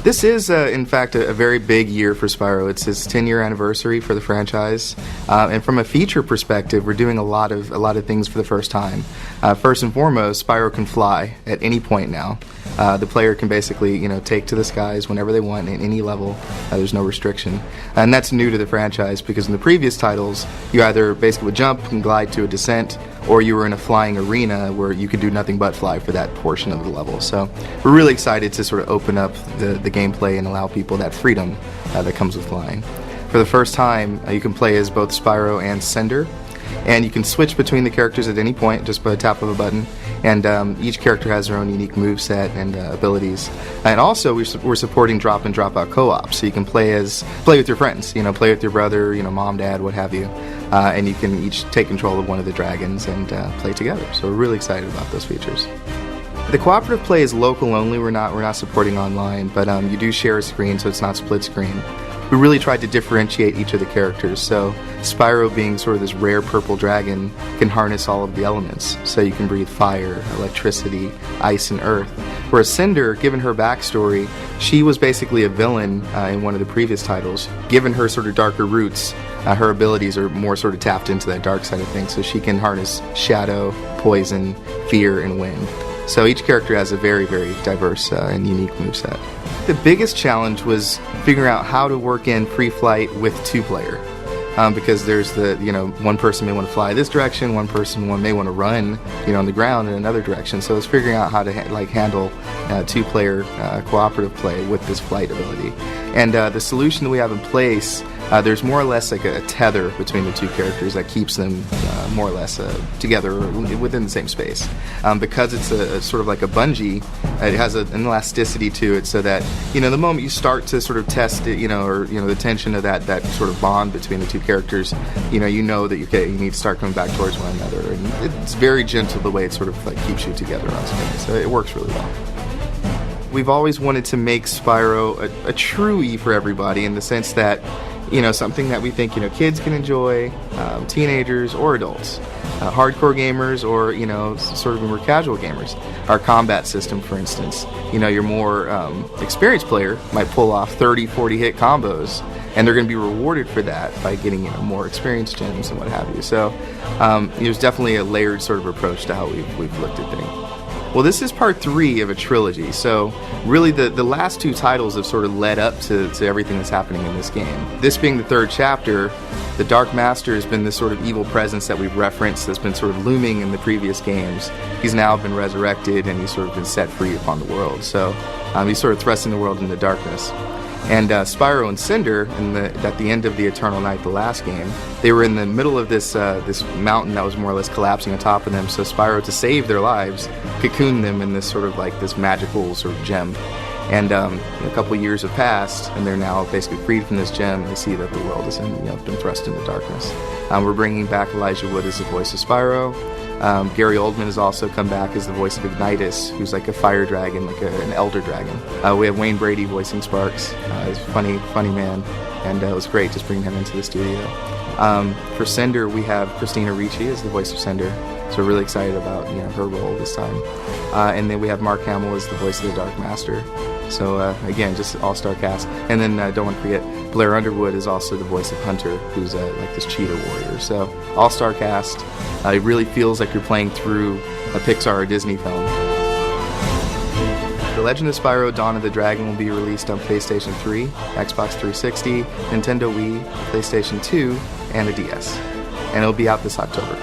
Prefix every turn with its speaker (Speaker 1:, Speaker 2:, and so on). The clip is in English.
Speaker 1: This is, in fact, a very big year for Spyro. It's his 10-year anniversary for the franchise, and from a feature perspective, we're doing a lot of things for the first time. First and foremost, Spyro can fly at any point now. The player can basically, take to the skies whenever they want at any level. There's no restriction, and that's new to the franchise because in the previous titles, you either basically would jump and glide to a descent, or you were in a flying arena where you could do nothing but fly for that portion of the level. So we're really excited to sort of open up the gameplay and allow people that freedom that comes with flying. For the first time, you can play as both Spyro and Cinder, and you can switch between the characters at any point just by a tap of a button, and each character has their own unique moveset and abilities. And also we're supporting drop and drop out co-op, so you can play with your friends, play with your brother, mom, dad, what have you. And you can each take control of one of the dragons and play together. So we're really excited about those features. The cooperative play is local only. We're not supporting online, but you do share a screen, so it's not split screen. We really tried to differentiate each of the characters. So Spyro, being sort of this rare purple dragon, can harness all of the elements. So you can breathe fire, electricity, ice, and earth. Whereas Cinder, given her backstory, she was basically a villain in one of the previous titles. Given her sort of darker roots, her abilities are more sort of tapped into that dark side of things, so she can harness shadow, poison, fear, and wind. So each character has a very, very diverse and unique moveset. The biggest challenge was figuring out how to work in free flight with two-player. Because there's one person may want to fly this direction, one person may want to run, on the ground in another direction. So it's figuring out how to handle two-player cooperative play with this flight ability. And the solution that we have in place, there's more or less like a tether between the two characters that keeps them more or less together within the same space. Because it's a sort of like a bungee, it has an elasticity to it, so that the moment you start to sort of test it, or the tension of that sort of bond between the two characters, you know that you need to start coming back towards one another, and it's very gentle the way it sort of like keeps you together on screen. So it works really well. We've always wanted to make Spyro a true E for everybody, in the sense that something that we think kids can enjoy, teenagers or adults, hardcore gamers or sort of more casual gamers. Our combat system, for instance, your more experienced player might pull off 30-40 hit combos, and they're going to be rewarded for that by getting more experience gems and what have you. So there's definitely a layered sort of approach to how we've looked at things. Well, this is part 3 of a trilogy, so really the last 2 titles have sort of led up to everything that's happening in this game. This being the 3rd chapter, the Dark Master has been this sort of evil presence that we've referenced that's been sort of looming in the previous games. He's now been resurrected, and he's sort of been set free upon the world, so he's sort of thrusting the world into darkness. And Spyro and Cinder, at the end of the Eternal Night, the last game, they were in the middle of this mountain that was more or less collapsing on top of them. So Spyro, to save their lives, cocooned them in this sort of like this magical sort of gem. And a couple years have passed, and they're now basically freed from this gem. And they see that the world has been thrust into darkness. We're bringing back Elijah Wood as the voice of Spyro. Gary Oldman has also come back as the voice of Ignitus, who's like a fire dragon, like an elder dragon. We have Wayne Brady voicing Sparks. He's a funny man, and it was great just bringing him into the studio. For Cinder, we have Christina Ricci as the voice of Cinder, so we're really excited about her role this time. And then we have Mark Hamill as the voice of the Dark Master. So again, just all-star cast. And then don't want to forget, Blair Underwood is also the voice of Hunter, who's like this cheetah warrior. So all-star cast. It really feels like you're playing through a Pixar or Disney film. The Legend of Spyro Dawn of the Dragon will be released on PlayStation 3, Xbox 360, Nintendo Wii, PlayStation 2, and the DS. And it'll be out this October.